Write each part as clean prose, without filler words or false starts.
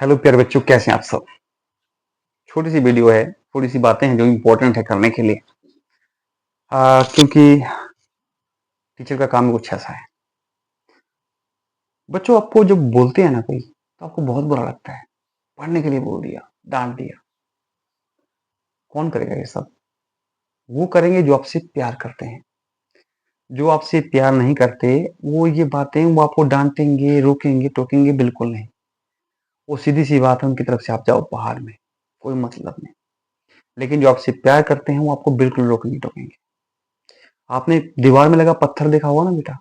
Hello प्यारे बच्चों, कैसे हैं आप सब। छोटी सी वीडियो है, थोड़ी सी बातें हैं जो इम्पोर्टेंट है करने के लिए। क्योंकि टीचर का काम कुछ ऐसा है। बच्चों, आपको जब बोलते हैं ना कोई, तो आपको बहुत बुरा लगता है। पढ़ने के लिए बोल दिया, डांट दिया। कौन करेगा ये सब? वो करेंगे जो आपसे प्यार करते हैं। जो आपसे प्यार नहीं करते, वो ये बातें वो आपको डांटेंगे, रोकेंगे, टोकेंगे बिल्कुल नहीं। वो सीधी सी बात है, उनकी तरफ से आप जाओ बाहर में, कोई मतलब नहीं। लेकिन जो आपसे प्यार करते हैं वो आपको बिल्कुल रोकेंगे, टोकेंगे। आपने दीवार में लगा पत्थर देखा होगा ना बेटा।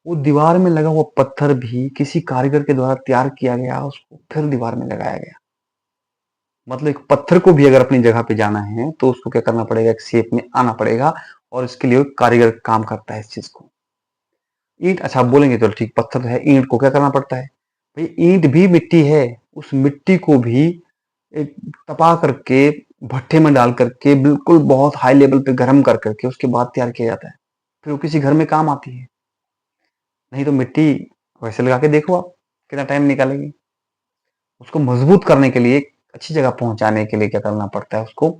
वो दीवार में लगा हुआ पत्थर भी किसी कारीगर के द्वारा तैयार किया गया, उसको फिर दीवार में लगाया गया। मतलब एक पत्थर को भी अगर अपनी जगह पे जाना है तो उसको क्या करना पड़ेगा, एक शेप में आना पड़ेगा। और इसके लिए कारीगर काम करता है इस चीज को। ईंट, अच्छा आप बोलेंगे तो ठीक, पत्थर है, ईंट को क्या करना पड़ता है? भाई ईंट भी मिट्टी है। उस मिट्टी को भी एक तपा करके, भट्ठे में डाल करके, बिल्कुल बहुत हाई लेवल पे गर्म कर करके उसके बाद तैयार किया जाता है। फिर वो किसी घर में काम आती है। नहीं तो मिट्टी वैसे लगा के देखो आप, कितना टाइम निकालेगी। उसको मजबूत करने के लिए, अच्छी जगह पहुंचाने के लिए क्या करना पड़ता है, उसको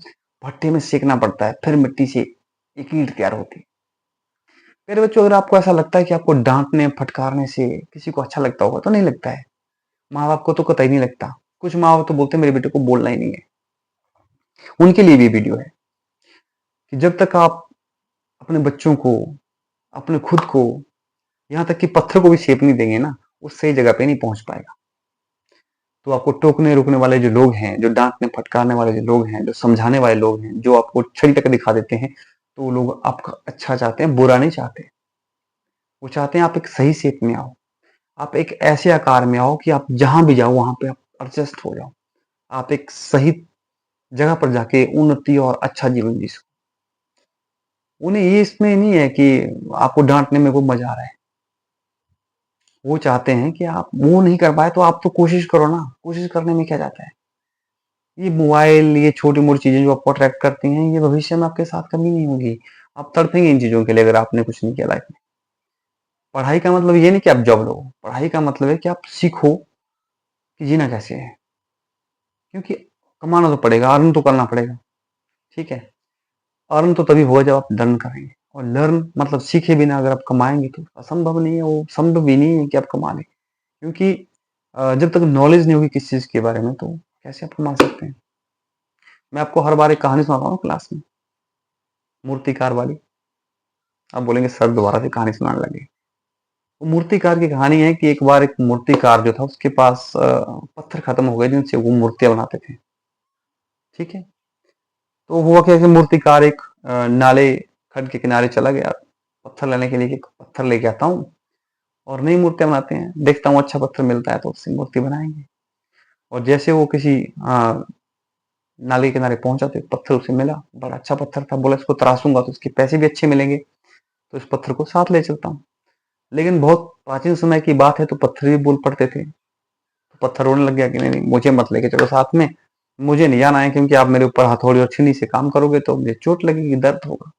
भट्टे में सेकना पड़ता है, फिर मिट्टी से एक ईंट तैयार होती है। मेरे बच्चों, अगर आपको ऐसा लगता है कि आपको डांटने फटकारने से किसी को अच्छा लगता होगा, तो नहीं लगता है। माँ बाप को तो कतई नहीं लगता। कुछ माँ बाप तो बोलते हैं मेरे बेटे को बोलना ही नहीं है। उनके लिए भी वीडियो है कि जब तक आप अपने बच्चों को, अपने खुद को, यहाँ तक कि पत्थर को भी शेप नहीं देंगे ना, वो सही जगह पे नहीं पहुंच पाएगा। तो आपको टोकने रोकने वाले जो लोग हैं, जो डांटने फटकारने वाले जो लोग हैं, जो समझाने वाले लोग हैं, जो आपको छड़ी तक दिखा देते हैं, तो वो लोग आपका अच्छा चाहते हैं, बुरा नहीं चाहते। वो चाहते हैं आप एक सही शेप में आओ। आप एक ऐसे आकार में आओ कि आप जहां भी जाओ वहां पे आप एडजस्ट हो जाओ। आप एक सही जगह पर जाके उन्नति और अच्छा जीवन जी सको। उन्हें ये इसमें नहीं है कि आपको डांटने में को मजा आ रहा है। वो चाहते हैं कि आप वो नहीं कर पाए तो आप तो कोशिश करो ना। कोशिश करने में क्या जाता है। ये मोबाइल, ये छोटी-मोटी चीज़ें जो आपको अट्रैक्ट करती हैं, ये भविष्य में आपके साथ कभी नहीं होगी। आप तड़पेंगे इन चीज़ों के लिए अगर आपने कुछ नहीं किया लाइफ में। पढ़ाई का मतलब ये नहीं कि आप जॉब लो। पढ़ाई का मतलब है कि आप सीखो कि जीना कैसे है। क्योंकि कमाना तो पड़ेगा, अर्न तो करना पड़ेगा। ठीक है? अर्न तो तभी होगा जब आप लर्न करेंगे। और लर्न मतलब सीखे बिना अगर आप कमाएँगे तो असंभव नहीं है, वो संभव भी नहीं है कि आप कमा लें। क्योंकि जब तक नॉलेज नहीं होगी किसी चीज़ के बारे में, तो कैसे आप कमा सकते हैं? मैं आपको हर बार एक कहानी सुनाता हूँ क्लास में, मूर्तिकार वाली। आप बोलेंगे सर दोबारा से कहानी सुनाने लगे। वो मूर्तिकार की कहानी है कि एक बार एक मूर्तिकार जो था उसके पास पत्थर खत्म हो गए जिनसे वो मूर्तियां बनाते थे। ठीक है। तो हुआ क्या कि मूर्तिकार एक नाले, खड्ड के किनारे चला गया पत्थर लेने के लिए कि पत्थर लेके आता हूँ और नई मूर्तियां बनाते हैं। देखता हूँ अच्छा पत्थर मिलता है तो उससे मूर्ति बनाएंगे। और जैसे वो किसी नाले के किनारे पहुंचा तो एक पत्थर उसे मिला, बड़ा अच्छा पत्थर था। बोला इसको तराशूंगा तो इसके पैसे भी अच्छे मिलेंगे, तो इस पत्थर को साथ ले चलता हूँ। लेकिन बहुत प्राचीन समय की बात है तो पत्थर भी बोल पड़ते थे। तो पत्थर रोने लग गया कि नहीं नहीं, मुझे मत लेके चलो साथ में। मुझे नहीं जाना है, क्योंकि आप मेरे ऊपर हथौड़ी और छीनी से काम करोगे तो मुझे चोट लगेगी, दर्द होगा।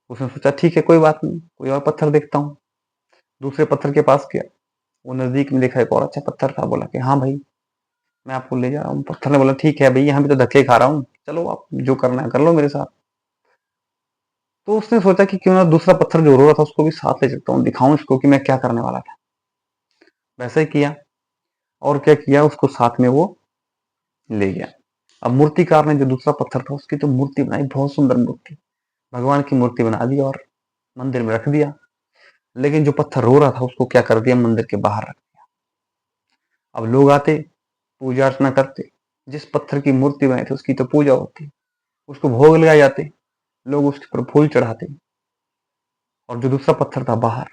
उसने सोचा ठीक है, कोई बात नहीं, कोई और पत्थर देखता हूँ। दूसरे पत्थर के पास गया। वो नजदीक में देखा एक और अच्छा पत्थर था। बोला कि हाँ भाई, मैं आपको ले जा रहा हूँ। पत्थर ने बोला ठीक है भाई, यहाँ भी तो धक्के खा रहा हूँ, चलो आप जो करना है कर लो मेरे साथ। तो उसने सोचा कि क्यों ना दूसरा पत्थर जो रो रहा था उसको भी साथ ले चलता हूँ, दिखाऊं इसको कि मैं क्या करने वाला था। वैसा ही किया। और क्या किया, उसको साथ में वो ले गया। अब मूर्तिकार ने जो दूसरा पत्थर था उसकी तो मूर्ति बनाई, बहुत सुंदर मूर्ति, भगवान की मूर्ति बना दी और मंदिर में रख दिया। लेकिन जो पत्थर रो रहा था उसको क्या कर दिया, मंदिर के बाहर रख दिया। अब लोग आते, पूजा अर्चना करते। जिस पत्थर की मूर्ति बनाई थी उसकी तो पूजा होती, उसको भोग लगाए जाते, लोग उसके ऊपर फूल चढ़ाते। और जो दूसरा पत्थर था बाहर,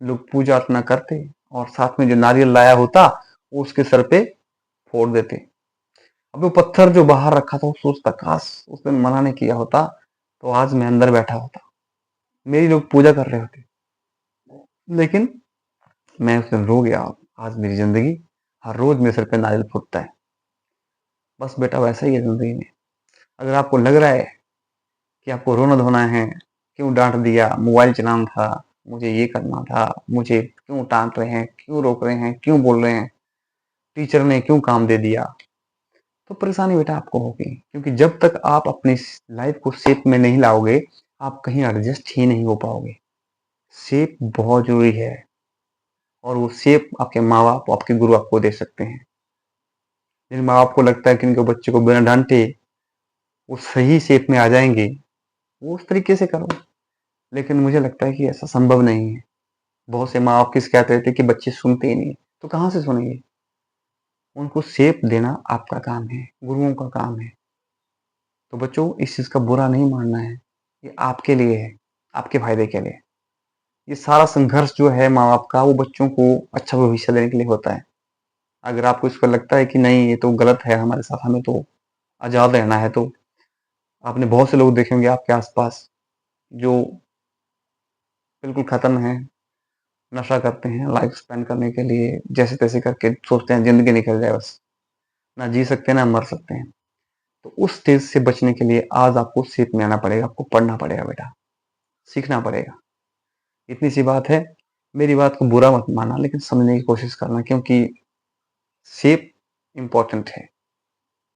लोग पूजा अर्चना करते और साथ में जो नारियल लाया होता वो उसके सर पे फोड़ देते। अब वो पत्थर जो बाहर रखा था वो सोचता काश उसने मना नहीं किया होता तो आज मैं अंदर बैठा होता, मेरी लोग पूजा कर रहे होते। लेकिन मैं उस दिन रो गया। आज मेरी जिंदगी हर रोज मेरे सर पे नारियल फूटता है। बस बेटा वैसा ही है जिंदगी में। अगर आपको लग रहा है कि आपको रोना धोना है, क्यों डांट दिया, मोबाइल चलाना था, मुझे ये करना था, मुझे क्यों डांट रहे हैं, क्यों रोक रहे हैं, क्यों बोल रहे हैं, टीचर ने क्यों काम दे दिया, तो परेशानी बेटा आपको होगी, क्योंकि जब तक आप अपनी लाइफ को शेप में नहीं लाओगे, आप कहीं एडजस्ट ही नहीं हो पाओगे। शेप बहुत ज़रूरी है और वो शेप आपके माँ-बाप, आपके गुरु आपको दे सकते हैं। जिन माँ-बाप को लगता है कि उनके बच्चे को बिना डाँटे वो सही शेप में आ जाएँगे, वो उस तरीके से करो। लेकिन मुझे लगता है कि ऐसा संभव नहीं है। बहुत से माँ-बाप की शिकायत रहती है कि बच्चे सुनते ही नहीं, तो कहाँ से सुनेंगे? उनको शेप देना आपका काम है, गुरुओं का काम है। तो बच्चों इस चीज़ का बुरा नहीं मानना है, ये आपके लिए है, आपके फ़ायदे के लिए। ये सारा संघर्ष जो है माँ-बाप का वो बच्चों को अच्छा भविष्य देने के लिए होता है। अगर आपको इस पर लगता है कि नहीं ये तो गलत है हमारे साथ, हमें तो आज़ाद रहना है, तो आपने बहुत से लोग देखे होंगे आपके आस-पास जो बिल्कुल ख़त्म हैं, नशा करते हैं लाइफ़ स्पेंड करने के लिए जैसे-तैसे करके सोचते हैं ज़िंदगी निकल जाए बस। ना जी सकते हैं, ना मर सकते हैं। तो उस स्टेज से बचने के लिए आज आपको शेप में आना पड़ेगा, आपको पढ़ना पड़ेगा बेटा, सीखना पड़ेगा। इतनी सी बात है, मेरी बात को बुरा मत मानना लेकिन समझने की कोशिश करना, क्योंकि शेप इम्पोर्टेंट है।